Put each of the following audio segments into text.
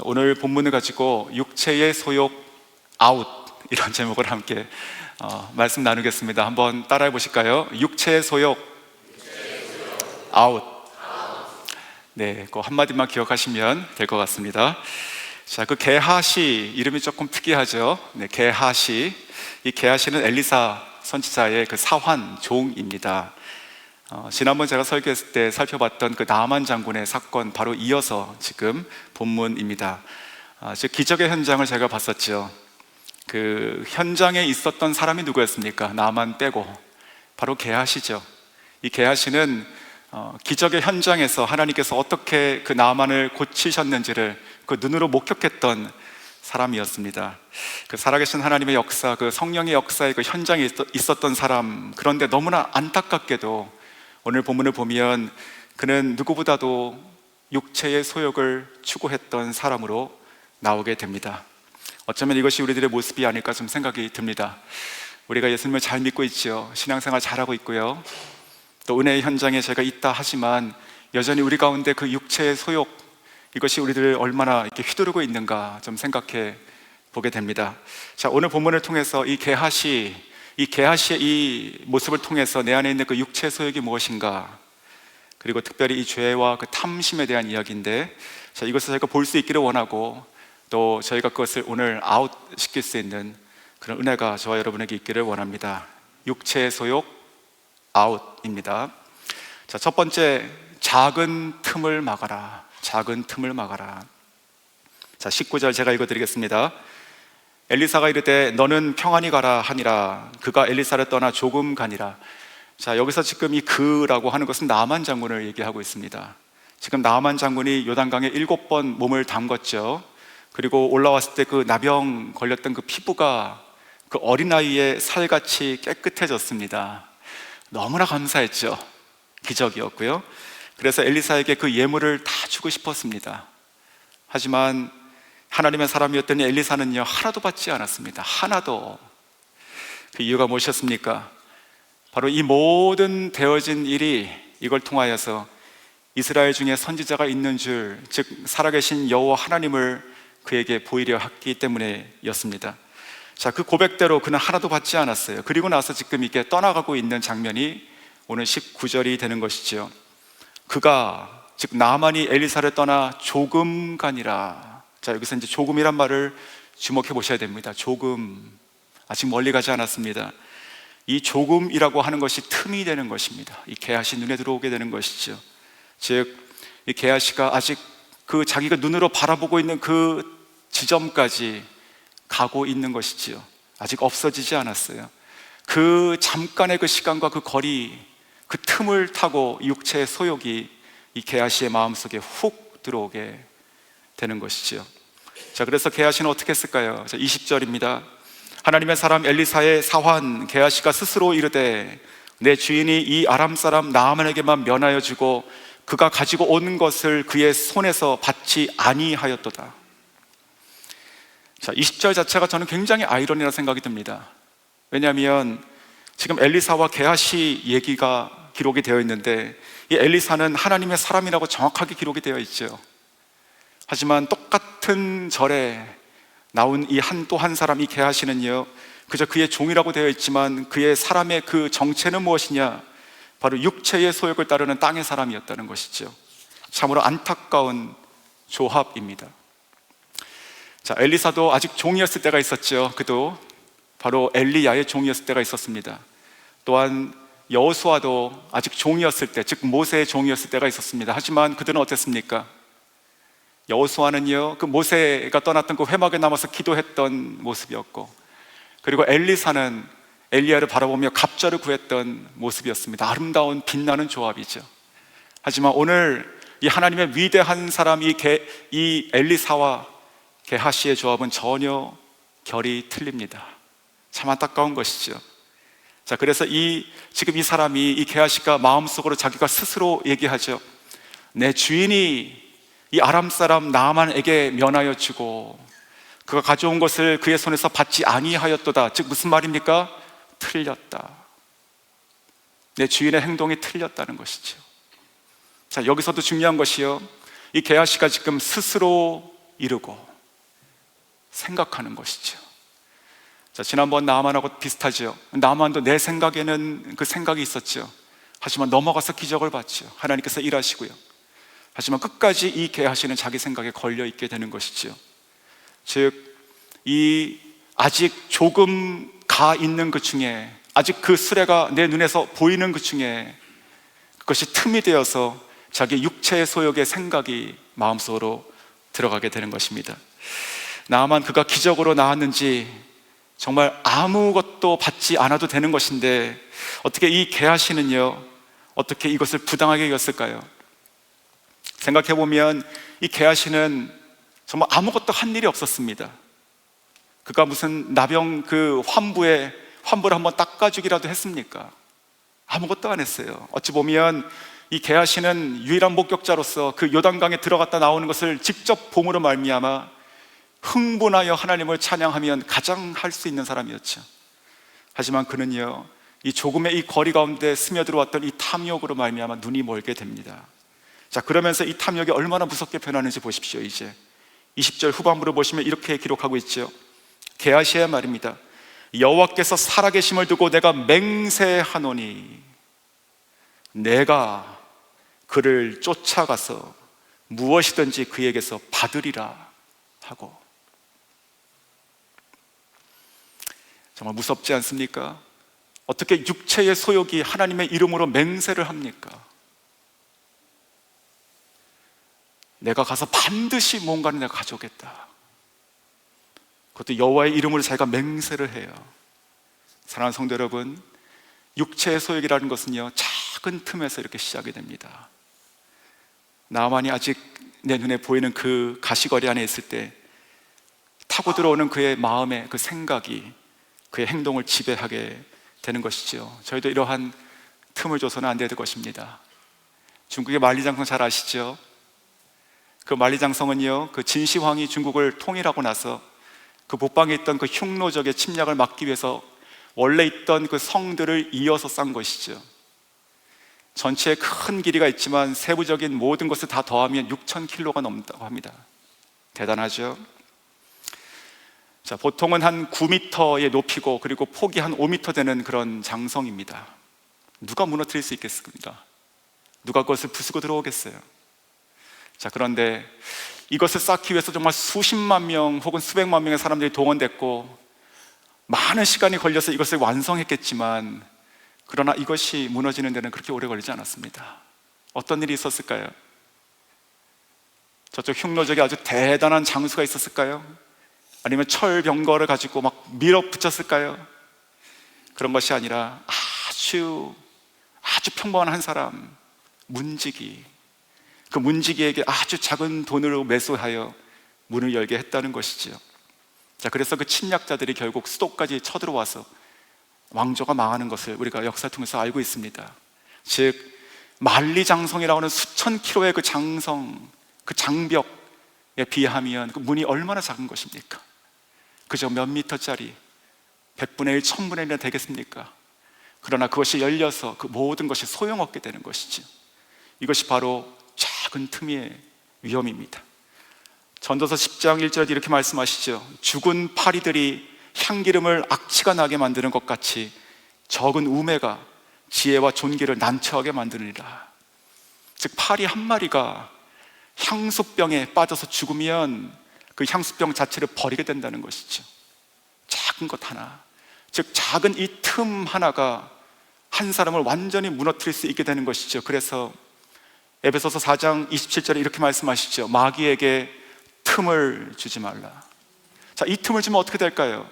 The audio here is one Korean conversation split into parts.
오늘 본문을 가지고 육체의 소욕 아웃, 이런 제목을 함께 말씀 나누겠습니다. 한번 따라해 보실까요? 육체의 소욕 아웃. 네, 그 한마디만 기억하시면 될 것 같습니다. 자, 그 게하시 이름이 조금 특이하죠. 네, 게하시. 이 게하시는 엘리사 선지자의 그 사환 종입니다. 지난번 제가 설교했을 때 살펴봤던 그 나아만 장군의 사건 바로 이어서 지금 본문입니다. 즉 기적의 현장을 제가 봤었죠. 그 현장에 있었던 사람이 누구였습니까? 나아만 빼고 바로 게하시죠. 이 게하시는 기적의 현장에서 하나님께서 어떻게 그 나아만을 고치셨는지를 그 눈으로 목격했던 사람이었습니다. 그 살아계신 하나님의 역사, 그 성령의 역사의 그 현장에 있었던 사람. 그런데 너무나 안타깝게도 오늘 본문을 보면 그는 누구보다도 육체의 소욕을 추구했던 사람으로 나오게 됩니다. 어쩌면 이것이 우리들의 모습이 아닐까 좀 생각이 듭니다. 우리가 예수님을 잘 믿고 있죠. 신앙생활 잘하고 있고요. 또 은혜의 현장에 제가 있다 하지만 여전히 우리 가운데 그 육체의 소욕, 이것이 우리들을 얼마나 이렇게 휘두르고 있는가 좀 생각해 보게 됩니다. 자, 오늘 본문을 통해서 이 게하시의 이 모습을 통해서 내 안에 있는 그 육체 소욕이 무엇인가, 그리고 특별히 이 죄와 그 탐심에 대한 이야기인데, 자, 이것을 저희가 볼 수 있기를 원하고 또 저희가 그것을 오늘 아웃시킬 수 있는 그런 은혜가 저와 여러분에게 있기를 원합니다. 육체의 소욕 아웃입니다. 자, 첫 번째, 작은 틈을 막아라. 작은 틈을 막아라. 자, 19절 제가 읽어드리겠습니다. 엘리사가 이르되 너는 평안히 가라 하니라. 그가 엘리사를 떠나 조금 가니라. 자, 여기서 지금 이 그라고 하는 것은 나아만 장군을 얘기하고 있습니다. 지금 나아만 장군이 요단강에 7번 몸을 담궜죠. 그리고 올라왔을 때 그 나병 걸렸던 그 피부가 그 어린아이의 살같이 깨끗해졌습니다. 너무나 감사했죠. 기적이었고요. 그래서 엘리사에게 그 예물을 다 주고 싶었습니다. 하지만 하나님의 사람이었더니 엘리사는요, 하나도 받지 않았습니다. 하나도. 그 이유가 무엇이었습니까? 바로 이 모든 되어진 일이 이걸 통하여서 이스라엘 중에 선지자가 있는 줄, 즉 살아계신 여호와 하나님을 그에게 보이려 했기 때문에였습니다. 자, 그 고백대로 그는 하나도 받지 않았어요. 그리고 나서 지금 이게 떠나가고 있는 장면이 오늘 19절이 되는 것이죠. 그가, 즉 나아만이 엘리사를 떠나 조금 가니라. 자, 여기서 이제 조금이란 말을 주목해 보셔야 됩니다. 조금, 아직 멀리 가지 않았습니다. 이 조금이라고 하는 것이 틈이 되는 것입니다. 이 게하시 눈에 들어오게 되는 것이죠. 즉 이 게하시가 아직 그 자기가 눈으로 바라보고 있는 그 지점까지 가고 있는 것이지요. 아직 없어지지 않았어요. 그 잠깐의 그 시간과 그 거리, 그 틈을 타고 육체의 소욕이 이 게하시의 마음속에 훅 들어오게 되는 것이지요. 자, 그래서 게하시는 어떻게 했을까요? 자, 20절입니다. 하나님의 사람 엘리사의 사환 게하시가 스스로 이르되 내 주인이 이 아람 사람 나아만에게만 면하여 주고 그가 가지고 온 것을 그의 손에서 받지 아니하였도다. 자, 20절 자체가 저는 굉장히 아이러니라고 생각이 듭니다. 왜냐하면 지금 엘리사와 게하시 얘기가 기록이 되어 있는데 이 엘리사는 하나님의 사람이라고 정확하게 기록이 되어 있죠. 하지만 똑같은 절에 나온 이 또 한 사람, 이 게하시는요, 그저 그의 종이라고 되어 있지만 그의 사람의 그 정체는 무엇이냐? 바로 육체의 소욕을 따르는 땅의 사람이었다는 것이죠. 참으로 안타까운 조합입니다. 자, 엘리사도 아직 종이었을 때가 있었죠. 그도 바로 엘리야의 종이었을 때가 있었습니다. 또한 여호수아도 아직 종이었을 때, 즉 모세의 종이었을 때가 있었습니다. 하지만 그들은 어땠습니까? 여호수아는요, 그 모세가 떠났던 그 회막에 남아서 기도했던 모습이었고, 그리고 엘리사는 엘리야를 바라보며 갑절을 구했던 모습이었습니다. 아름다운 빛나는 조합이죠. 하지만 오늘 이 하나님의 위대한 사람 이 엘리사와 게하시의 조합은 전혀 결이 틀립니다. 참 안타까운 것이죠. 자, 그래서 지금 이 사람이, 이 게하시가 마음속으로 자기가 스스로 얘기하죠. 내 주인이 이 아람 사람 나아만에게 면하여 주고 그가 가져온 것을 그의 손에서 받지 아니하였도다. 즉 무슨 말입니까? 틀렸다. 내 주인의 행동이 틀렸다는 것이죠. 자, 여기서도 중요한 것이요, 이 게하시가 지금 스스로 이루고 생각하는 것이죠. 자, 지난번 나아만하고 비슷하죠. 나아만도 내 생각에는 그 생각이 있었죠. 하지만 넘어가서 기적을 봤죠. 하나님께서 일하시고요. 하지만 끝까지 이 계하시는 자기 생각에 걸려 있게 되는 것이죠. 즉, 이 아직 조금 가 있는 그 중에, 아직 그 수레가 내 눈에서 보이는 그 중에 그것이 틈이 되어서 자기 육체의 소욕의 생각이 마음속으로 들어가게 되는 것입니다. 나아만 그가 기적으로 나았는지 정말 아무것도 받지 않아도 되는 것인데 어떻게 이 게하시는요, 어떻게 이것을 부당하게 여겼을까요? 생각해보면 이 게하시는 정말 아무것도 한 일이 없었습니다. 그가 무슨 나병 그 환부를 한번 닦아주기라도 했습니까? 아무것도 안 했어요. 어찌 보면 이 게하시는 유일한 목격자로서 그 요단강에 들어갔다 나오는 것을 직접 봄으로 말미암아 흥분하여 하나님을 찬양하면 가장 할 수 있는 사람이었죠. 하지만 그는요, 이 조금의 이 거리 가운데 스며들어왔던 이 탐욕으로 말미암아 눈이 멀게 됩니다. 자, 그러면서 이 탐욕이 얼마나 무섭게 변하는지 보십시오. 이제 20절 후반부를 보시면 이렇게 기록하고 있죠. 게하시의 말입니다. 여호와께서 살아계심을 두고 내가 맹세하노니 내가 그를 쫓아가서 무엇이든지 그에게서 받으리라 하고. 정말 무섭지 않습니까? 어떻게 육체의 소욕이 하나님의 이름으로 맹세를 합니까? 내가 가서 반드시 뭔가를 내가 가져오겠다. 그것도 여호와의 이름으로 자기가 맹세를 해요. 사랑하는 성도 여러분, 육체의 소욕이라는 것은요, 작은 틈에서 이렇게 시작이 됩니다. 나만이 아직 내 눈에 보이는 그 가시거리 안에 있을 때 타고 들어오는 그의 마음의 그 생각이 그의 행동을 지배하게 되는 것이죠. 저희도 이러한 틈을 줘서는 안 될 것입니다. 중국의 만리장성 잘 아시죠? 그 만리장성은요, 그 진시황이 중국을 통일하고 나서 그 북방에 있던 그 흉노적의 침략을 막기 위해서 원래 있던 그 성들을 이어서 쌓은 것이죠. 전체에 큰 길이가 있지만 세부적인 모든 것을 다 더하면 6,000km가 넘는다고 합니다. 대단하죠? 자, 보통은 한 9m의 높이고 그리고 폭이 한 5m 되는 그런 장성입니다. 누가 무너뜨릴 수 있겠습니까? 누가 그것을 부수고 들어오겠어요? 자, 그런데 이것을 쌓기 위해서 정말 수십만 명 혹은 수백만 명의 사람들이 동원됐고 많은 시간이 걸려서 이것을 완성했겠지만, 그러나 이것이 무너지는 데는 그렇게 오래 걸리지 않았습니다. 어떤 일이 있었을까요? 저쪽 흉노적에 아주 대단한 장수가 있었을까요? 아니면 철병거를 가지고 막 밀어붙였을까요? 그런 것이 아니라 아주 평범한 한 사람, 문지기, 그 문지기에게 아주 작은 돈으로 매수하여 문을 열게 했다는 것이지요. 자, 그래서 그 침략자들이 결국 수도까지 쳐들어와서 왕조가 망하는 것을 우리가 역사를 통해서 알고 있습니다. 즉, 만리장성이라고 하는 수천 킬로의 그 장성, 그 장벽에 비하면 그 문이 얼마나 작은 것입니까? 그저 몇 미터짜리 100분의 1, 1000분의 1이나 되겠습니까? 그러나 그것이 열려서 그 모든 것이 소용없게 되는 것이죠. 이것이 바로 작은 틈의 위험입니다. 전도서 10장 1절에 이렇게 말씀하시죠. 죽은 파리들이 향기름을 악취가 나게 만드는 것 같이 적은 우매가 지혜와 존귀를 난처하게 만드느니라. 즉, 파리 한 마리가 향수병에 빠져서 죽으면 그 향수병 자체를 버리게 된다는 것이죠. 작은 것 하나, 즉 작은 이 틈 하나가 한 사람을 완전히 무너뜨릴 수 있게 되는 것이죠. 그래서 에베소서 4장 27절에 이렇게 말씀하시죠. 마귀에게 틈을 주지 말라. 자, 이 틈을 주면 어떻게 될까요?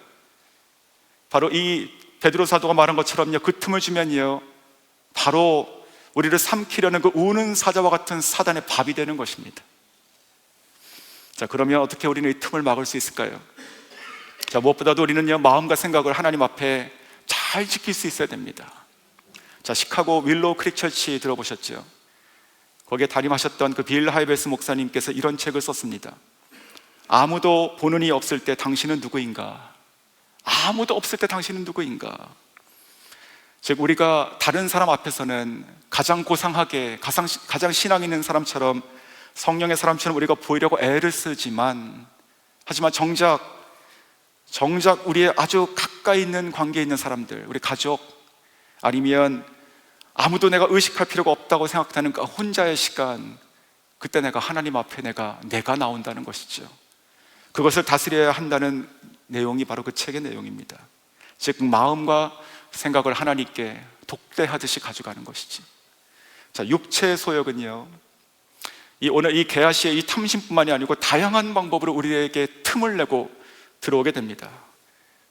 바로 이 베드로 사도가 말한 것처럼요, 그 틈을 주면요, 바로 우리를 삼키려는 그 우는 사자와 같은 사단의 밥이 되는 것입니다. 자, 그러면 어떻게 우리는 이 틈을 막을 수 있을까요? 자, 무엇보다도 우리는요, 마음과 생각을 하나님 앞에 잘 지킬 수 있어야 됩니다. 자, 시카고 윌로우 크릭 철치 들어보셨죠? 거기에 담임하셨던 그 빌 하이베스 목사님께서 이런 책을 썼습니다. 아무도 보는 이 없을 때 당신은 누구인가? 아무도 없을 때 당신은 누구인가? 즉, 우리가 다른 사람 앞에서는 가장 고상하게, 가장 신앙 있는 사람처럼 성령의 사람처럼 우리가 보이려고 애를 쓰지만, 하지만 정작 우리의 아주 가까이 있는 관계에 있는 사람들, 우리 가족, 아니면 아무도 내가 의식할 필요가 없다고 생각하는 그 혼자의 시간, 그때 내가 하나님 앞에 내가 나온다는 것이죠. 그것을 다스려야 한다는 내용이 바로 그 책의 내용입니다. 즉 마음과 생각을 하나님께 독대하듯이 가져가는 것이지. 자, 육체의 소욕은요, 오늘 이 게하시의 이 탐심뿐만이 아니고 다양한 방법으로 우리에게 틈을 내고 들어오게 됩니다.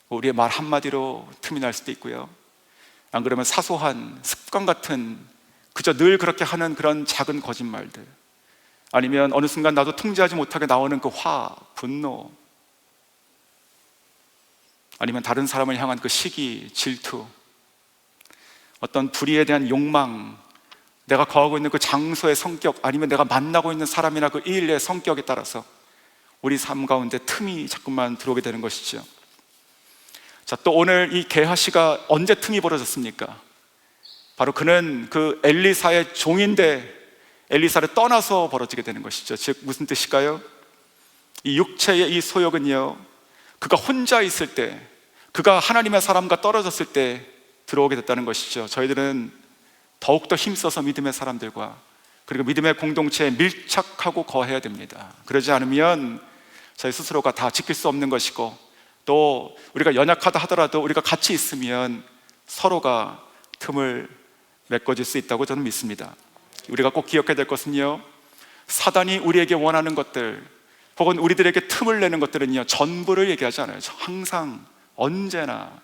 우리의 말 한마디로 틈이 날 수도 있고요, 안 그러면 사소한 습관 같은 그저 늘 그렇게 하는 그런 작은 거짓말들, 아니면 어느 순간 나도 통제하지 못하게 나오는 그 화, 분노, 아니면 다른 사람을 향한 그 시기, 질투, 어떤 불의에 대한 욕망, 내가 거하고 있는 그 장소의 성격, 아니면 내가 만나고 있는 사람이나 그 일의 성격에 따라서 우리 삶 가운데 틈이 자꾸만 들어오게 되는 것이죠. 자, 또 오늘 이 게하시가 언제 틈이 벌어졌습니까? 바로 그는 그 엘리사의 종인데 엘리사를 떠나서 벌어지게 되는 것이죠. 즉 무슨 뜻일까요? 이 육체의 이 소욕은요, 그가 혼자 있을 때, 그가 하나님의 사람과 떨어졌을 때 들어오게 됐다는 것이죠. 저희들은 더욱더 힘써서 믿음의 사람들과 그리고 믿음의 공동체에 밀착하고 거해야 됩니다. 그러지 않으면 저희 스스로가 다 지킬 수 없는 것이고, 또 우리가 연약하다 하더라도 우리가 같이 있으면 서로가 틈을 메꿔줄 수 있다고 저는 믿습니다. 우리가 꼭 기억해야 될 것은요, 사단이 우리에게 원하는 것들 혹은 우리들에게 틈을 내는 것들은요, 전부를 얘기하지 않아요. 항상, 언제나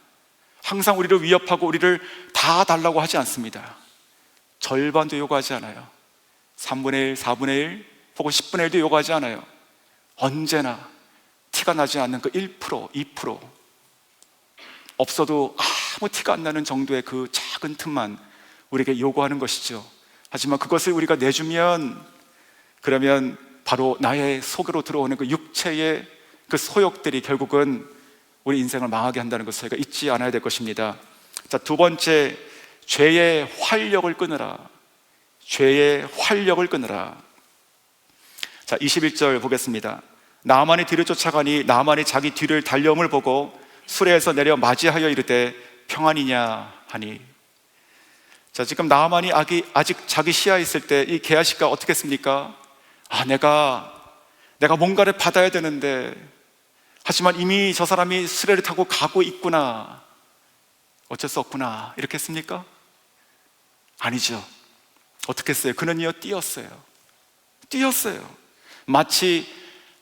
항상 우리를 위협하고 우리를 다 달라고 하지 않습니다. 절반도 요구하지 않아요. 3분의 1, 4분의 1 혹은 10분의 1도 요구하지 않아요. 언제나 티가 나지 않는 그 1%, 2%, 없어도 아무 티가 안 나는 정도의 그 작은 틈만 우리에게 요구하는 것이죠. 하지만 그것을 우리가 내주면, 그러면 바로 나의 속으로 들어오는 그 육체의 그 소욕들이 결국은 우리 인생을 망하게 한다는 것을 저희가 잊지 않아야 될 것입니다. 자, 두 번째, 죄의 활력을 끊으라. 죄의 활력을 끊으라. 자, 21절 보겠습니다. 나만이 뒤를 쫓아가니 나만이 자기 뒤를 달려옴을 보고 수레에서 내려 맞이하여 이르되 평안이냐 하니. 자, 지금 나만이 아직 자기 시야에 있을 때 이 게하시가 어떻게 했습니까? 내가 뭔가를 받아야 되는데, 하지만 이미 저 사람이 수레를 타고 가고 있구나, 어쩔 수 없구나, 이렇게 했습니까? 아니죠. 어떻게 했어요? 그는요, 뛰었어요. 마치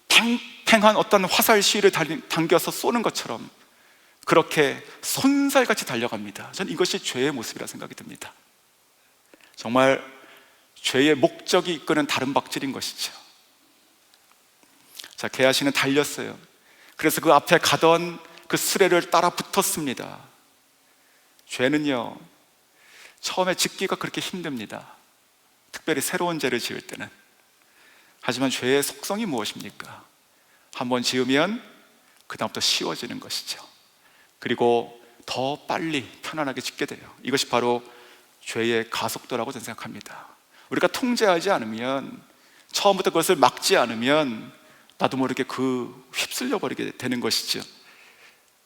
팽팽한 어떤 화살 시위를 당겨서 쏘는 것처럼 그렇게 손살같이 달려갑니다. 저는 이것이 죄의 모습이라 생각이 듭니다. 정말 죄의 목적이 이끄는 다른 박질인 것이죠. 자, 게하시는 달렸어요. 그래서 그 앞에 가던 그 수레를 따라 붙었습니다. 죄는요, 처음에 짓기가 그렇게 힘듭니다. 특별히 새로운 죄를 지을 때는. 하지만 죄의 속성이 무엇입니까? 한번 지으면 그 다음부터 쉬워지는 것이죠. 그리고 더 빨리 편안하게 짓게 돼요. 이것이 바로 죄의 가속도라고 저는 생각합니다. 우리가 통제하지 않으면, 처음부터 그것을 막지 않으면 나도 모르게 휩쓸려 버리게 되는 것이죠.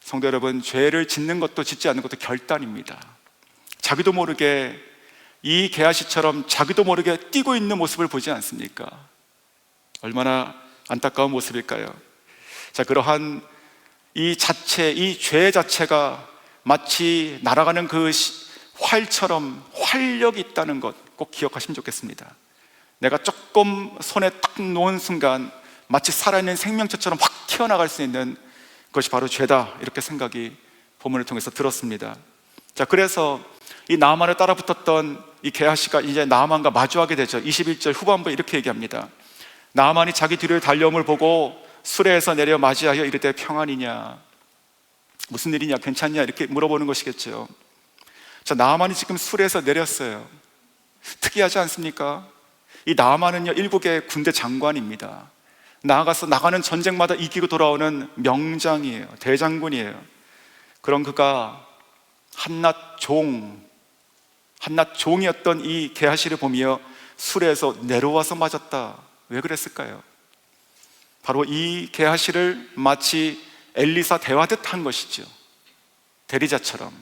성도 여러분, 죄를 짓는 것도 짓지 않는 것도 결단입니다. 자기도 모르게 이 게하시처럼 자기도 모르게 뛰고 있는 모습을 보지 않습니까? 얼마나 안타까운 모습일까요? 자, 그러한 이 죄 자체가 마치 날아가는 그 활처럼 활력이 있다는 것 꼭 기억하시면 좋겠습니다. 내가 조금 손에 딱 놓은 순간 마치 살아있는 생명체처럼 확 튀어나갈 수 있는 것이 바로 죄다, 이렇게 생각이 본문을 통해서 들었습니다. 자, 그래서 이 나아만을 따라 붙었던 이 게하시가 이제 나아만과 마주하게 되죠. 21절 후반부에 이렇게 얘기합니다. 나아만이 자기 뒤를 달려옴을 보고 수레에서 내려 맞이하여 이르되 평안이냐, 무슨 일이냐, 괜찮냐, 이렇게 물어보는 것이겠죠. 자, 나아만이 지금 수레에서 내렸어요. 특이하지 않습니까? 이 나아만은요, 일국의 군대 장관입니다. 나가는 전쟁마다 이기고 돌아오는 명장이에요. 대장군이에요. 그런 그가 한낱 종이었던 이 게하시를 보며 수레에서 내려와서 맞았다, 왜 그랬을까요? 바로 이 게하시를 마치 엘리사 대화듯 한 것이죠. 대리자처럼.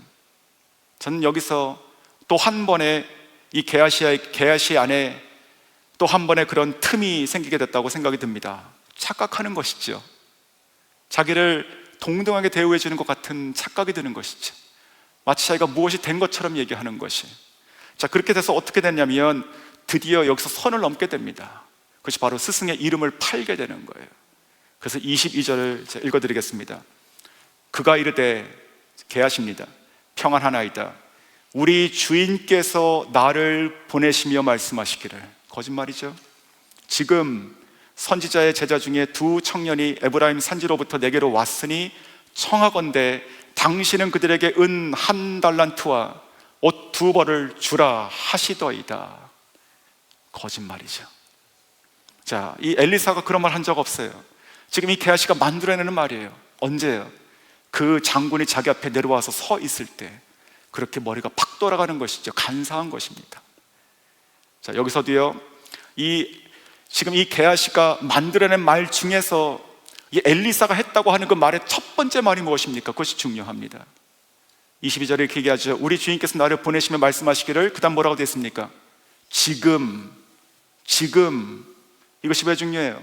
저는 여기서 또 한 번의 이 게하시 안에 또 한 번의 그런 틈이 생기게 됐다고 생각이 듭니다. 착각하는 것이죠. 자기를 동등하게 대우해 주는 것 같은 착각이 드는 것이죠. 마치 자기가 무엇이 된 것처럼 얘기하는 것이. 자, 그렇게 돼서 어떻게 됐냐면 드디어 여기서 선을 넘게 됩니다. 그것이 바로 스승의 이름을 팔게 되는 거예요. 그래서 22절을 읽어드리겠습니다. 그가 이르되, 게하시입니다. 평안하나이다. 우리 주인께서 나를 보내시며 말씀하시기를. 거짓말이죠. 지금 선지자의 제자 중에 두 청년이 에브라임 산지로부터 내게로 왔으니 청하건대 당신은 그들에게 은 1달란트와 옷 2벌을 주라 하시더이다. 거짓말이죠. 자, 이 엘리사가 그런 말 한 적 없어요. 지금 이 게하시가 만들어내는 말이에요. 언제요? 그 장군이 자기 앞에 내려와서 서 있을 때 그렇게 머리가 팍 돌아가는 것이죠. 간사한 것입니다. 자, 여기서도요, 지금 이 게하시가 만들어낸 말 중에서 이 엘리사가 했다고 하는 그 말의 첫 번째 말이 무엇입니까? 그것이 중요합니다. 22절에 이렇게 얘기하죠. 우리 주인께서 나를 보내시며 말씀하시기를. 그 다음 뭐라고 되어 있습니까? 지금. 이것이 왜 중요해요?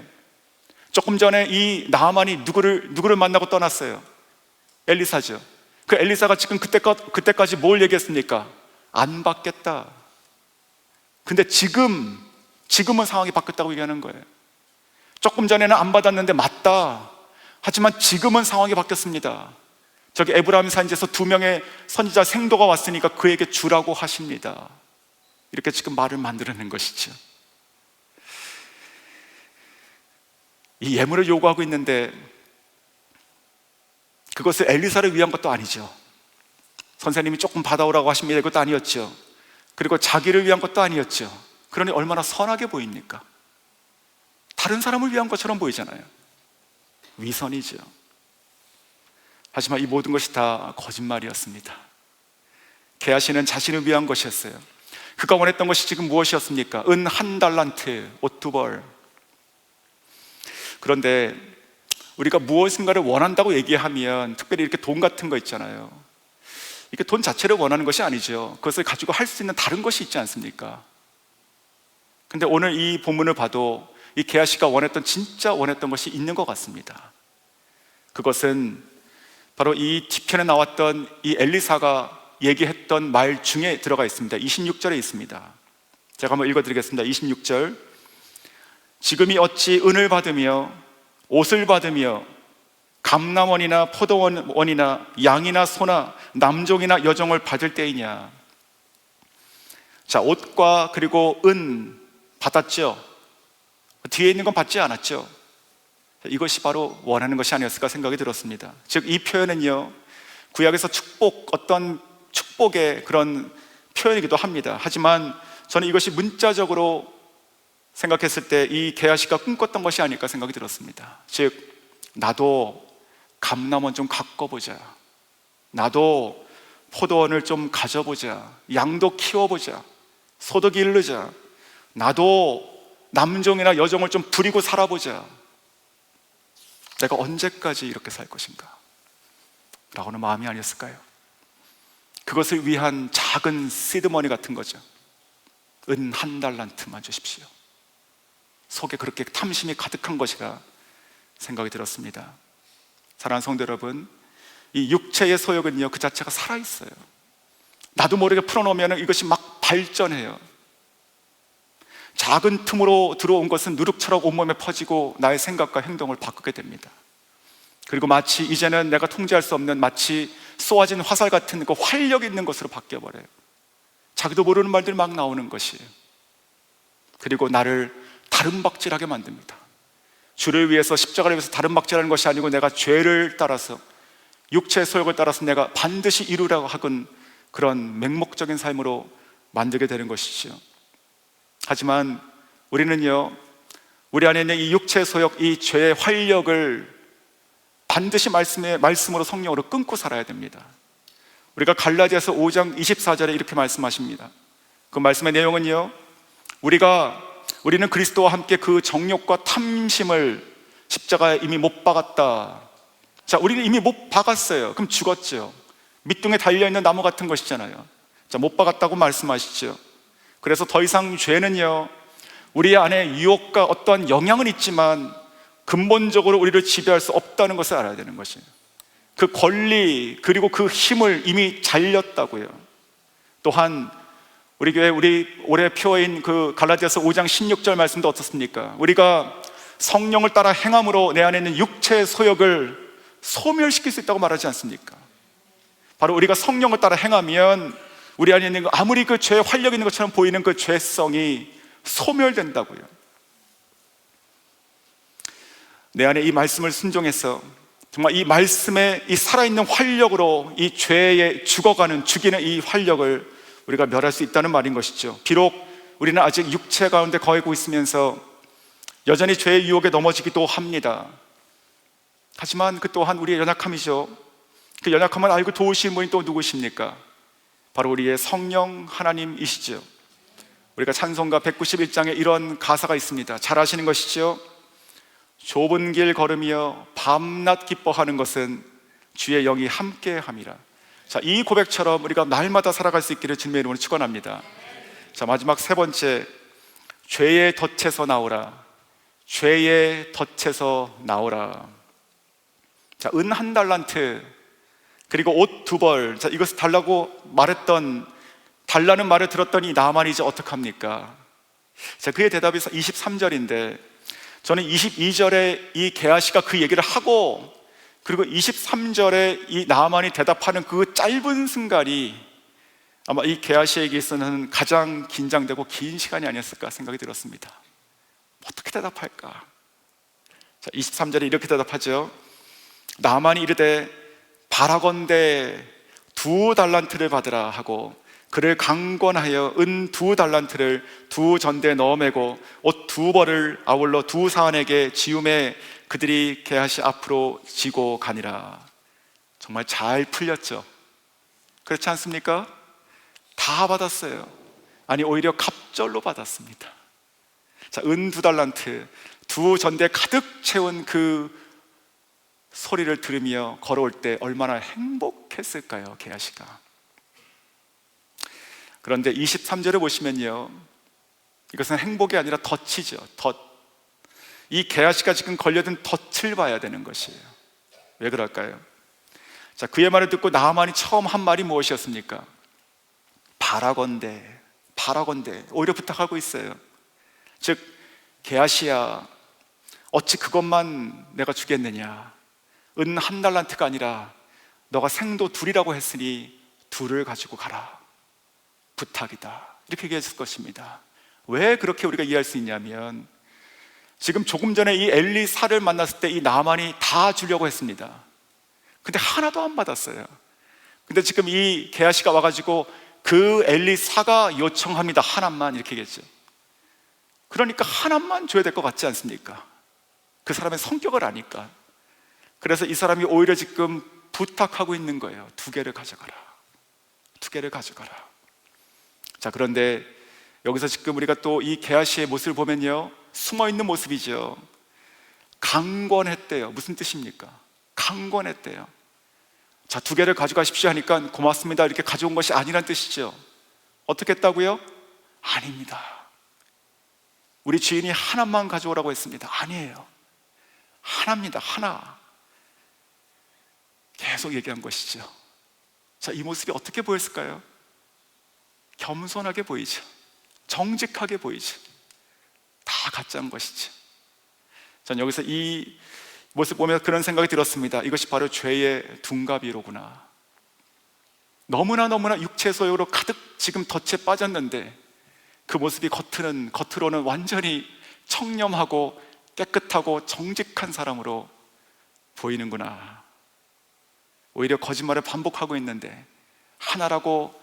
조금 전에 이 나아만이 누구를 만나고 떠났어요? 엘리사죠. 그 엘리사가 지금 그때까지 뭘 얘기했습니까? 안 받겠다. 근데 지금은 상황이 바뀌었다고 얘기하는 거예요. 조금 전에는 안 받았는데 맞다. 하지만 지금은 상황이 바뀌었습니다. 저기 에브라임 산지에서 2명의 선지자 생도가 왔으니까 그에게 주라고 하십니다. 이렇게 지금 말을 만들어낸 것이죠. 이 예물을 요구하고 있는데 그것을 엘리사를 위한 것도 아니죠. 선생님이 조금 받아오라고 하십니다. 이것도 아니었죠. 그리고 자기를 위한 것도 아니었죠. 그러니 얼마나 선하게 보입니까? 다른 사람을 위한 것처럼 보이잖아요. 위선이죠. 하지만 이 모든 것이 다 거짓말이었습니다. 게하시는 자신을 위한 것이었어요. 그가 원했던 것이 지금 무엇이었습니까? 은 1달란트, 옷 2벌. 그런데 우리가 무엇인가를 원한다고 얘기하면 특별히 이렇게 돈 같은 거 있잖아요. 이게 돈 자체를 원하는 것이 아니죠. 그것을 가지고 할 수 있는 다른 것이 있지 않습니까? 근데 오늘 이 본문을 봐도 이 게하시가 진짜 원했던 것이 있는 것 같습니다. 그것은 바로 이 뒤편에 나왔던 이 엘리사가 얘기했던 말 중에 들어가 있습니다. 26절에 있습니다. 제가 한번 읽어드리겠습니다. 26절. 지금이 어찌 은을 받으며 옷을 받으며 감남원이나 포도원이나 양이나 소나 남종이나 여종을 받을 때이냐. 자, 옷과 그리고 은 받았죠. 뒤에 있는 건 받지 않았죠. 이것이 바로 원하는 것이 아니었을까 생각이 들었습니다. 즉, 이 표현은요, 구약에서 어떤 축복의 그런 표현이기도 합니다. 하지만 저는 이것이 문자적으로 생각했을 때 이 게하시가 꿈꿨던 것이 아닐까 생각이 들었습니다. 즉, 나도 감남원 좀 가꿔보자. 나도 포도원을 좀 가져보자. 양도 키워보자. 소도 기르자. 나도 남종이나 여종을 좀 부리고 살아보자. 내가 언제까지 이렇게 살 것인가? 라고는 마음이 아니었을까요? 그것을 위한 작은 시드머니 같은 거죠. 은 1달란트만 주십시오. 속에 그렇게 탐심이 가득한 것이라 생각이 들었습니다. 사랑하는 성도 여러분, 이 육체의 소욕은요, 그 자체가 살아있어요. 나도 모르게 풀어놓으면 이것이 막 발전해요. 작은 틈으로 들어온 것은 누룩처럼 온몸에 퍼지고 나의 생각과 행동을 바꾸게 됩니다. 그리고 마치 이제는 내가 통제할 수 없는 마치 쏘아진 화살 같은 그 활력 있는 것으로 바뀌어버려요. 자기도 모르는 말들이 막 나오는 것이에요. 그리고 나를 다름박질하게 만듭니다. 주를 위해서, 십자가를 위해서 다름박질하는 것이 아니고 내가 죄를 따라서, 육체의 소욕을 따라서 내가 반드시 이루라고 하건 그런 맹목적인 삶으로 만들게 되는 것이죠. 하지만 우리는요, 우리 안에 있는 이 육체의 소욕, 이 죄의 활력을 반드시 말씀으로, 성령으로 끊고 살아야 됩니다. 우리가 갈라디아서 5장 24절에 이렇게 말씀하십니다. 그 말씀의 내용은요, 우리가 우리는 그리스도와 함께 그 정욕과 탐심을 십자가에 이미 못 박았다. 자, 우리는 이미 못 박았어요. 그럼 죽었죠. 밑둥에 달려있는 나무 같은 것이잖아요. 자, 못 박았다고 말씀하시죠. 그래서 더 이상 죄는요, 우리 안에 유혹과 어떠한 영향은 있지만 근본적으로 우리를 지배할 수 없다는 것을 알아야 되는 것이에요. 그 권리 그리고 그 힘을 이미 잘렸다고요. 또한 우리 교회 우리 올해 표어인 그 갈라디아서 5장 16절 말씀도 어떻습니까? 우리가 성령을 따라 행함으로 내 안에 있는 육체의 소욕을 소멸시킬 수 있다고 말하지 않습니까? 바로 우리가 성령을 따라 행하면 우리 안에 있는 아무리 그 죄의 활력이 있는 것처럼 보이는 그 죄성이 소멸된다고요. 내 안에 이 말씀을 순종해서 정말 이 말씀의 이 살아있는 활력으로 이 죄에 죽이는 이 활력을 우리가 멸할 수 있다는 말인 것이죠. 비록 우리는 아직 육체 가운데 거하고 있으면서 여전히 죄의 유혹에 넘어지기도 합니다. 하지만 그 또한 우리의 연약함이죠. 그 연약함을 알고 도우시는 분이 또 누구십니까? 바로 우리의 성령 하나님이시죠. 우리가 찬송가 191장에 이런 가사가 있습니다. 잘 아시는 것이죠. 좁은 길 걸으며 밤낮 기뻐하는 것은 주의 영이 함께함이라. 자, 이 고백처럼 우리가 날마다 살아갈 수 있기를 주님의 이름으로 축원합니다. 자, 마지막 세 번째, 죄의 덫에서 나오라. 죄의 덫에서 나오라. 자, 은 1달란트 그리고 옷 2벌. 자, 이것을 달라고 달라는 말을 들었던 이 나만이 이제 어떡합니까? 자, 그의 대답이 23절인데 저는 22절에 이 게하시가 그 얘기를 하고 그리고 23절에 이 나만이 대답하는 그 짧은 순간이 아마 이 게하시에게 있어서는 가장 긴장되고 긴 시간이 아니었을까 생각이 들었습니다. 어떻게 대답할까? 자, 23절에 이렇게 대답하죠. 나만이 이르되 바라건대 2달란트를 받으라 하고 그를 강권하여 은 2달란트를 2전대에 넣어 매고 옷 2벌을 아울러 2사환에게 지우매 그들이 게하시 앞으로 지고 가니라. 정말 잘 풀렸죠. 그렇지 않습니까? 다 받았어요. 아니, 오히려 갑절로 받았습니다. 자, 은 2달란트 2전대 가득 채운 그 소리를 들으며 걸어올 때 얼마나 행복했을까요, 게하시가. 그런데 23절을 보시면요, 이것은 행복이 아니라 덫이죠. 덫. 이 게하시가 지금 걸려든 덫을 봐야 되는 것이에요. 왜 그럴까요? 자, 그의 말을 듣고 나하만이 처음 한 말이 무엇이었습니까? 바라건대. 오히려 부탁하고 있어요. 즉, 게하시야, 어찌 그것만 내가 주겠느냐? 은 1달란트가 아니라 너가 생도 2이라고 했으니 2를 가지고 가라. 부탁이다. 이렇게 얘기했을 것입니다. 왜 그렇게 우리가 이해할 수 있냐면 지금 조금 전에 이 엘리사를 만났을 때 이 나만이 다 주려고 했습니다. 근데 하나도 안 받았어요. 근데 지금 이 게하시가 와가지고 그 엘리사가 요청합니다. 하나만, 이렇게 얘기했죠. 그러니까 하나만 줘야 될 것 같지 않습니까? 그 사람의 성격을 아니까. 그래서 이 사람이 오히려 지금 부탁하고 있는 거예요. 2개를 가져가라. 2개를 가져가라. 자, 그런데 여기서 지금 우리가 또 이 게하시의 모습을 보면요, 숨어있는 모습이죠. 강권했대요. 무슨 뜻입니까? 강권했대요. 자, 2개를 가져가십시오 하니까 고맙습니다 이렇게 가져온 것이 아니란 뜻이죠. 어떻게 했다고요? 아닙니다. 우리 주인이 하나만 가져오라고 했습니다. 아니에요. 하나입니다. 하나. 계속 얘기한 것이죠. 자, 이 모습이 어떻게 보였을까요? 겸손하게 보이죠. 정직하게 보이죠. 다 가짜인 것이죠. 전 여기서 이 모습 보면서 그런 생각이 들었습니다. 이것이 바로 죄의 둔갑이로구나. 너무나 육체 소욕으로 가득 지금 덫에 빠졌는데 그 모습이 겉으로는 완전히 청렴하고 깨끗하고 정직한 사람으로 보이는구나. 오히려 거짓말을 반복하고 있는데 하나라고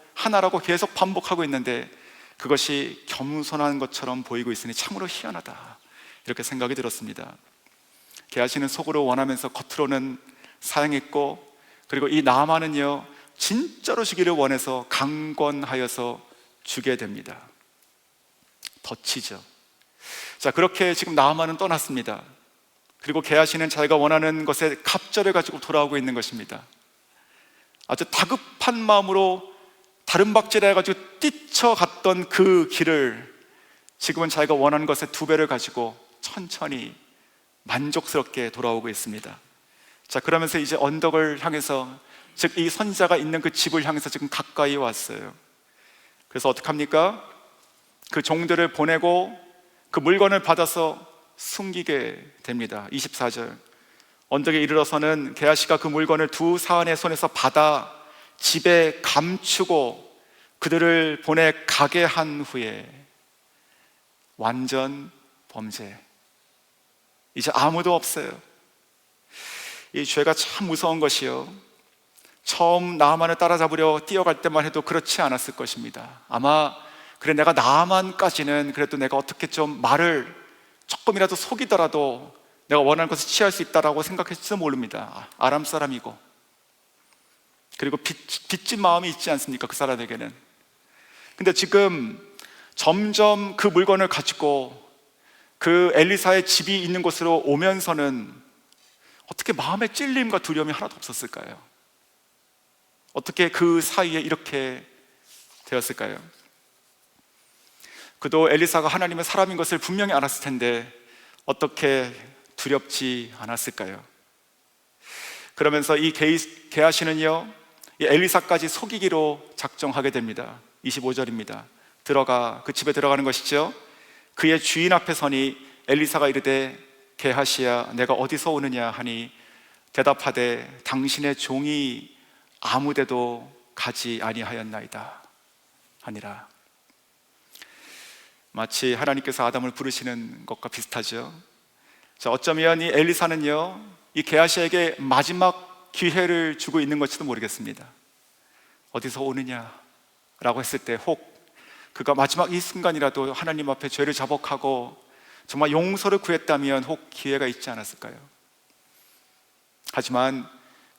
계속 반복하고 있는데 그것이 겸손한 것처럼 보이고 있으니 참으로 희한하다, 이렇게 생각이 들었습니다. 게하시는 속으로 원하면서 겉으로는 사양했고, 그리고 이 나만은요 진짜로 주기를 원해서 강권하여서 주게 됩니다. 덫이죠. 자, 그렇게 지금 나아만은 떠났습니다. 그리고 게하시는 자기가 원하는 것에 갑절을 가지고 돌아오고 있는 것입니다. 아주 다급한 마음으로 다른 박질을 해가지고 뛰쳐갔던 그 길을 지금은 자기가 원하는 것의 2배를 가지고 천천히 만족스럽게 돌아오고 있습니다. 자, 그러면서 이제 언덕을 향해서, 즉 이 선지자가 있는 그 집을 향해서 지금 가까이 왔어요. 그래서 어떡합니까? 그 종들을 보내고 그 물건을 받아서 숨기게 됩니다. 24절, 언덕에 이르러서는 게하시가 그 물건을 2 사환의 손에서 받아 집에 감추고 그들을 보내 가게 한 후에, 완전 범죄. 이제 아무도 없어요. 이 죄가 참 무서운 것이요, 처음 나아만을 따라잡으려 뛰어갈 때만 해도 그렇지 않았을 것입니다. 아마 그래, 내가 나아만까지는 그래도 내가 어떻게 좀 말을 조금이라도 속이더라도 내가 원하는 것을 취할 수 있다라고 생각했을지도 모릅니다. 아람 사람이고, 그리고 빚진 마음이 있지 않습니까? 그 사람에게는. 근데 지금 점점 그 물건을 가지고 그 엘리사의 집이 있는 곳으로 오면서는 어떻게 마음의 찔림과 두려움이 하나도 없었을까요? 어떻게 그 사이에 이렇게 되었을까요? 그도 엘리사가 하나님의 사람인 것을 분명히 알았을 텐데 어떻게 두렵지 않았을까요? 그러면서 이 게하시는요, 이 엘리사까지 속이기로 작정하게 됩니다. 25절입니다. 들어가, 그 집에 들어가는 것이죠. 그의 주인 앞에 서니 엘리사가 이르되 게하시야 내가 어디서 오느냐 하니 대답하되 당신의 종이 아무데도 가지 아니하였나이다 하니라. 마치 하나님께서 아담을 부르시는 것과 비슷하죠. 자, 어쩌면 이 엘리사는요, 이 게하시에게 마지막 기회를 주고 있는 것지도 모르겠습니다. 어디서 오느냐라고 했을 때 혹 그가 마지막 이 순간이라도 하나님 앞에 죄를 자복하고 정말 용서를 구했다면 혹 기회가 있지 않았을까요? 하지만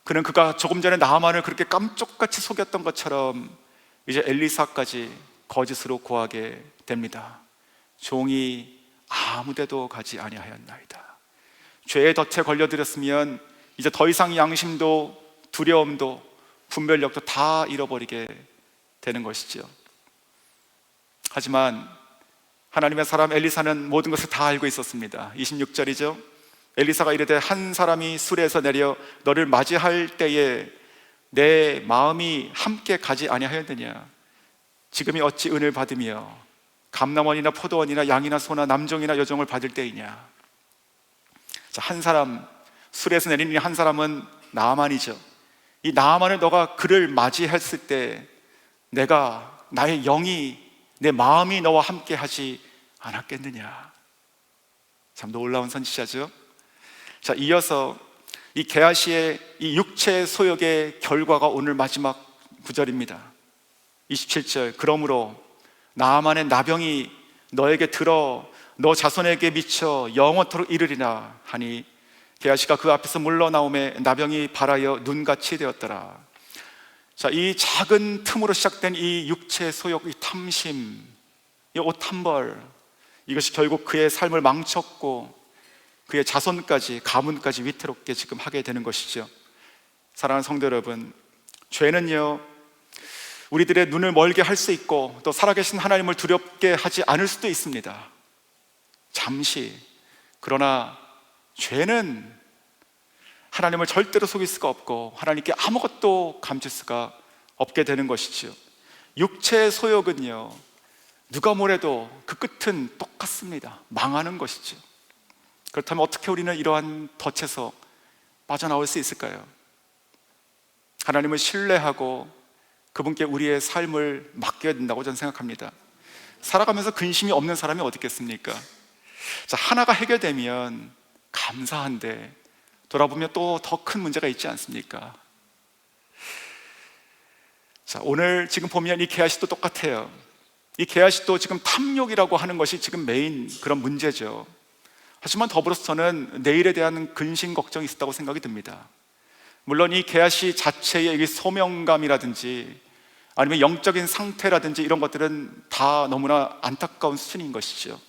그는 그가 조금 전에 나아만을 그렇게 깜짝같이 속였던 것처럼 이제 엘리사까지 거짓으로 고하게 됩니다. 종이 아무데도 가지 아니하였나이다. 죄의 덫에 걸려들었으면 이제 더 이상 양심도 두려움도 분별력도 다 잃어버리게 되는 것이죠. 하지만 하나님의 사람 엘리사는 모든 것을 다 알고 있었습니다. 26절이죠. 엘리사가 이르되 한 사람이 수레에서 내려 너를 맞이할 때에 내 마음이 함께 가지 아니하였느냐? 지금이 어찌 은을 받으며 감남원이나 포도원이나 양이나 소나 남종이나 여종을 받을 때이냐? 자, 한 사람, 수레에서 내린 이 한 사람은 나아만이죠. 이 나아만을 너가 그를 맞이했을 때 내가, 나의 영이, 내 마음이 너와 함께 하지 않았겠느냐? 참 놀라운 선지자죠. 자, 이어서 이 게하시의 이 육체의 소욕의 결과가 오늘 마지막 구절입니다. 27절, 그러므로 나아만의 나병이 너에게 들어 너 자손에게 미쳐 영원토록 이르리라 하니 게하시가 그 앞에서 물러나오매 나병이 발하여 눈같이 되었더라. 자, 이 작은 틈으로 시작된 이 육체의 소욕, 이 탐심, 이 옷한벌, 이것이 결국 그의 삶을 망쳤고 그의 자손까지, 가문까지 위태롭게 지금 하게 되는 것이죠. 사랑하는 성도 여러분, 죄는요, 우리들의 눈을 멀게 할 수 있고 또 살아계신 하나님을 두렵게 하지 않을 수도 있습니다. 잠시. 그러나 죄는 하나님을 절대로 속일 수가 없고 하나님께 아무것도 감출 수가 없게 되는 것이죠. 육체의 소욕은요, 누가 뭐래도 그 끝은 똑같습니다. 망하는 것이죠. 그렇다면 어떻게 우리는 이러한 덫에서 빠져나올 수 있을까요? 하나님을 신뢰하고 그분께 우리의 삶을 맡겨야 된다고 저는 생각합니다. 살아가면서 근심이 없는 사람이 어디 있겠습니까? 자, 하나가 해결되면 감사한데 돌아보면 또 더 큰 문제가 있지 않습니까? 자, 오늘 지금 보면 이 게하시도 똑같아요. 이 게하시도 지금 탐욕이라고 하는 것이 지금 메인 그런 문제죠. 하지만 더불어서 저는 내일에 대한 근심 걱정이 있었다고 생각이 듭니다. 물론 이 게하시 자체의 이 소명감이라든지 아니면 영적인 상태라든지 이런 것들은 다 너무나 안타까운 수준인 것이죠.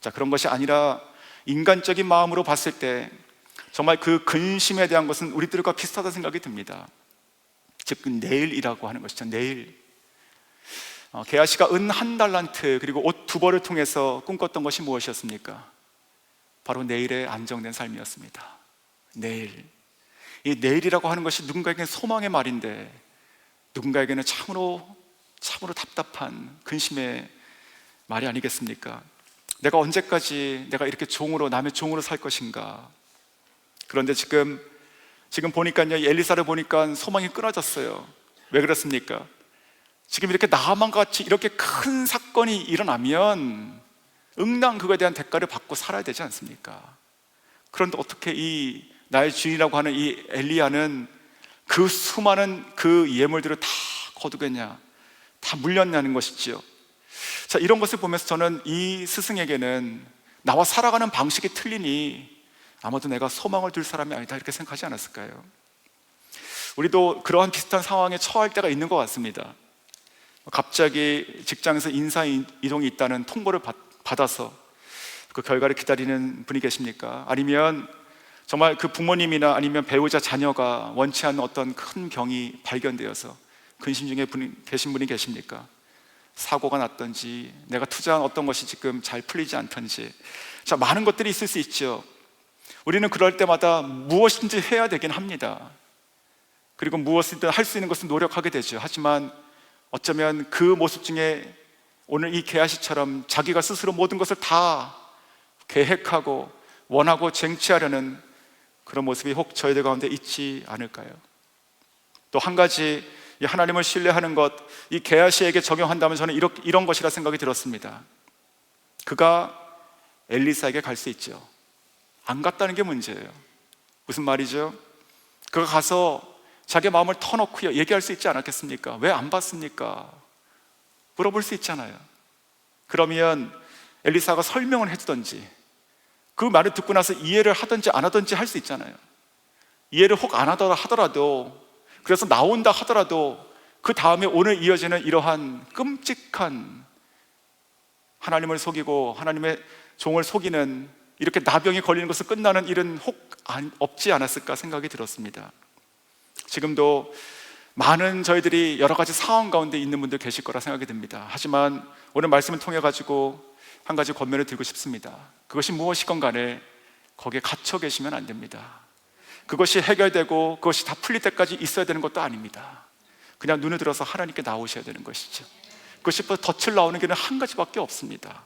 자, 자, 그런 것이 아니라 인간적인 마음으로 봤을 때 정말 그 근심에 대한 것은 우리들과 비슷하다 생각이 듭니다. 즉 내일이라고 하는 것이죠. 내일. 게하시가 은 1달란트 그리고 옷 2벌을 통해서 꿈꿨던 것이 무엇이었습니까? 바로 내일의 안정된 삶이었습니다. 내일. 이 내일이라고 하는 것이 누군가에게는 소망의 말인데 누군가에게는 참으로 답답한 근심의 말이 아니겠습니까? 내가 언제까지 내가 이렇게 남의 종으로 살 것인가? 그런데 지금 보니까요, 엘리사를 보니까 소망이 끊어졌어요. 왜 그렇습니까? 지금 이렇게 나만과 같이 이렇게 큰 사건이 일어나면 응당 그거에 대한 대가를 받고 살아야 되지 않습니까? 그런데 어떻게 이 나의 주인이라고 하는 이 엘리야는 그 수많은 그 예물들을 다 거두겠냐, 다 물렸냐는 것이지요. 자, 이런 것을 보면서 저는 이 스승에게는 나와 살아가는 방식이 틀리니 아마도 내가 소망을 둘 사람이 아니다 이렇게 생각하지 않았을까요? 우리도 그러한 비슷한 상황에 처할 때가 있는 것 같습니다. 갑자기 직장에서 인사 이동이 있다는 통보를 받아서 그 결과를 기다리는 분이 계십니까? 아니면 정말 그 부모님이나 아니면 배우자 자녀가 원치 않는 어떤 큰 병이 발견되어서 근심 중에 계신 분이 계십니까? 사고가 났던지 내가 투자한 어떤 것이 지금 잘 풀리지 않던지, 자, 많은 것들이 있을 수 있죠. 우리는 그럴 때마다 무엇인지 해야 되긴 합니다. 그리고 무엇이든 할 수 있는 것은 노력하게 되죠. 하지만 어쩌면 그 모습 중에 오늘 이 게하시처럼 자기가 스스로 모든 것을 다 계획하고 원하고 쟁취하려는 그런 모습이 혹 저희들 가운데 있지 않을까요? 또 한 가지, 이 하나님을 신뢰하는 것, 이 게하시에게 적용한다면 저는 이런 것이라 생각이 들었습니다. 그가 엘리사에게 갈 수 있죠. 안 갔다는 게 문제예요. 무슨 말이죠? 그가 가서 자기 마음을 터놓고 얘기할 수 있지 않았겠습니까? 왜 안 봤습니까? 물어볼 수 있잖아요. 그러면 엘리사가 설명을 해주던지 그 말을 듣고 나서 이해를 하든지 안 하든지 할 수 있잖아요. 이해를 혹 안 하더라도, 그래서 나온다 하더라도 그 다음에 오늘 이어지는 이러한 끔찍한 하나님을 속이고 하나님의 종을 속이는 이렇게 나병이 걸리는 것을 끝나는 일은 혹 없지 않았을까 생각이 들었습니다. 지금도 많은 저희들이 여러 가지 상황 가운데 있는 분들 계실 거라 생각이 듭니다. 하지만 오늘 말씀을 통해 가지고 한 가지 권면을 드리고 싶습니다. 그것이 무엇이건 간에 거기에 갇혀 계시면 안 됩니다. 그것이 해결되고 그것이 다 풀릴 때까지 있어야 되는 것도 아닙니다. 그냥 눈을 들어서 하나님께 나오셔야 되는 것이죠. 그것이 덫을 나오는 길은 한 가지밖에 없습니다.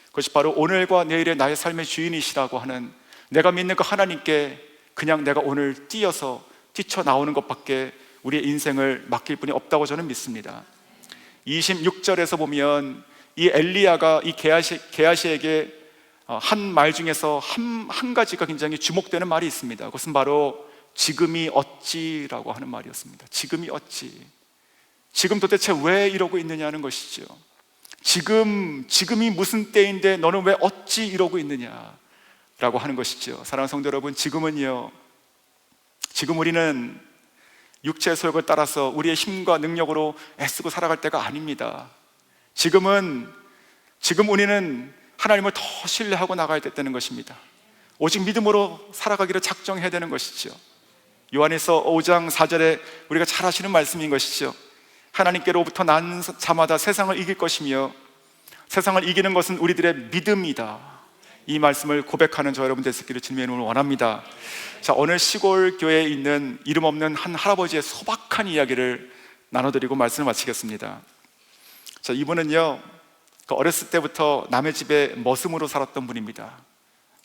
그것이 바로 오늘과 내일의 나의 삶의 주인이시라고 하는, 내가 믿는 그 하나님께 그냥 내가 오늘 뛰쳐나오는 것밖에 우리의 인생을 맡길 분이 없다고 저는 믿습니다. 26절에서 보면 이 엘리야가 이 게하시에게 한 말 중에서 한 가지가 굉장히 주목되는 말이 있습니다. 그것은 바로 지금이 어찌라고 하는 말이었습니다. 지금이 어찌, 지금 도대체 왜 이러고 있느냐는 것이죠. 지금이 무슨 때인데 너는 왜 어찌 이러고 있느냐라고 하는 것이죠. 사랑하는 성도 여러분, 지금은요, 지금 우리는 육체의 소욕을 따라서 우리의 힘과 능력으로 애쓰고 살아갈 때가 아닙니다. 지금 우리는 하나님을 더 신뢰하고 나가야 됐다는 것입니다. 오직 믿음으로 살아가기를 작정해야 되는 것이죠. 요한에서 5장 4절에 우리가 잘 아시는 말씀인 것이죠. 하나님께로부터 난 자마다 세상을 이길 것이며 세상을 이기는 것은 우리들의 믿음이다. 이 말씀을 고백하는 저 여러분 되시기를 주님의 이름으로 원합니다. 자, 오늘 시골 교회에 있는 이름 없는 한 할아버지의 소박한 이야기를 나눠드리고 말씀을 마치겠습니다. 자, 이분은요, 어렸을 때부터 남의 집에 머슴으로 살았던 분입니다.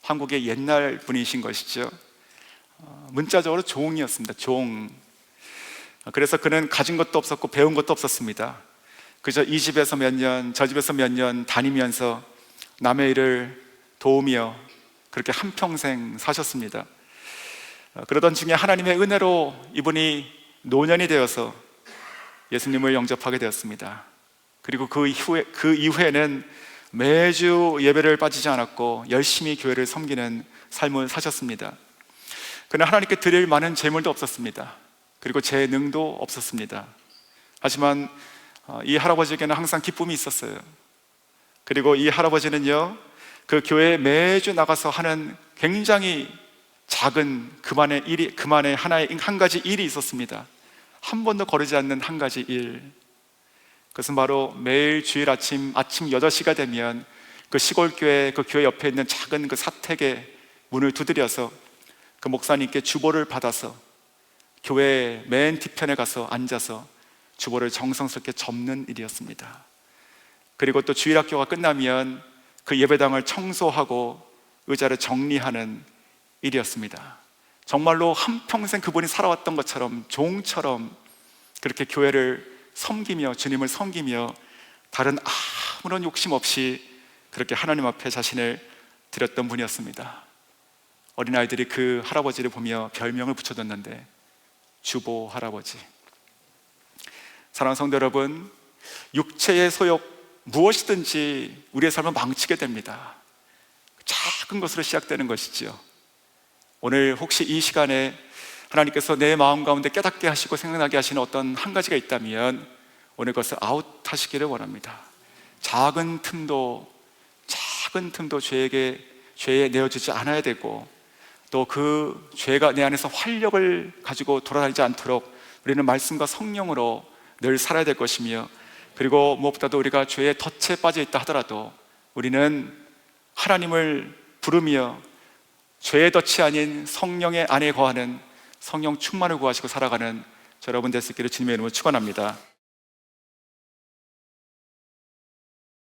한국의 옛날 분이신 것이죠. 문자적으로 종이었습니다. 종. 그래서 그는 가진 것도 없었고 배운 것도 없었습니다. 그저 이 집에서 몇 년, 저 집에서 몇 년 다니면서 남의 일을 도우며 그렇게 한평생 사셨습니다. 그러던 중에 하나님의 은혜로 이분이 노년이 되어서 예수님을 영접하게 되었습니다. 그리고 그 이후에는 매주 예배를 빠지지 않았고 열심히 교회를 섬기는 삶을 사셨습니다. 그러나 하나님께 드릴 많은 재물도 없었습니다. 그리고 재능도 없었습니다. 하지만 이 할아버지에게는 항상 기쁨이 있었어요. 그리고 이 할아버지는요, 그 교회에 매주 나가서 하는 굉장히 작은 그만의 한 가지 일이 있었습니다. 한 번도 거르지 않는 한 가지 일. 그것은 바로 매일 주일 아침 8시가 되면 그 시골교회, 그 교회 옆에 있는 작은 그 사택의 문을 두드려서 그 목사님께 주보를 받아서 교회 맨 뒤편에 가서 앉아서 주보를 정성스럽게 접는 일이었습니다. 그리고 또 주일학교가 끝나면 그 예배당을 청소하고 의자를 정리하는 일이었습니다. 정말로 한평생 그분이 살아왔던 것처럼 종처럼 그렇게 교회를 섬기며 주님을 섬기며 다른 아무런 욕심 없이 그렇게 하나님 앞에 자신을 드렸던 분이었습니다. 어린아이들이 그 할아버지를 보며 별명을 붙여줬는데 주보 할아버지. 사랑하는 성도 여러분, 육체의 소욕 무엇이든지 우리의 삶을 망치게 됩니다. 작은 것으로 시작되는 것이죠. 오늘 혹시 이 시간에 하나님께서 내 마음 가운데 깨닫게 하시고 생각나게 하시는 어떤 한 가지가 있다면 오늘 그것을 아웃하시기를 원합니다. 작은 틈도 죄에 내어주지 않아야 되고, 또 그 죄가 내 안에서 활력을 가지고 돌아다니지 않도록 우리는 말씀과 성령으로 늘 살아야 될 것이며, 그리고 무엇보다도 우리가 죄의 덫에 빠져 있다 하더라도 우리는 하나님을 부르며 죄의 덫이 아닌 성령의 안에 거하는 성령 충만을 구하시고 살아가는 저 여러분 될 수 있기를 주님의 이름으로 축원합니다.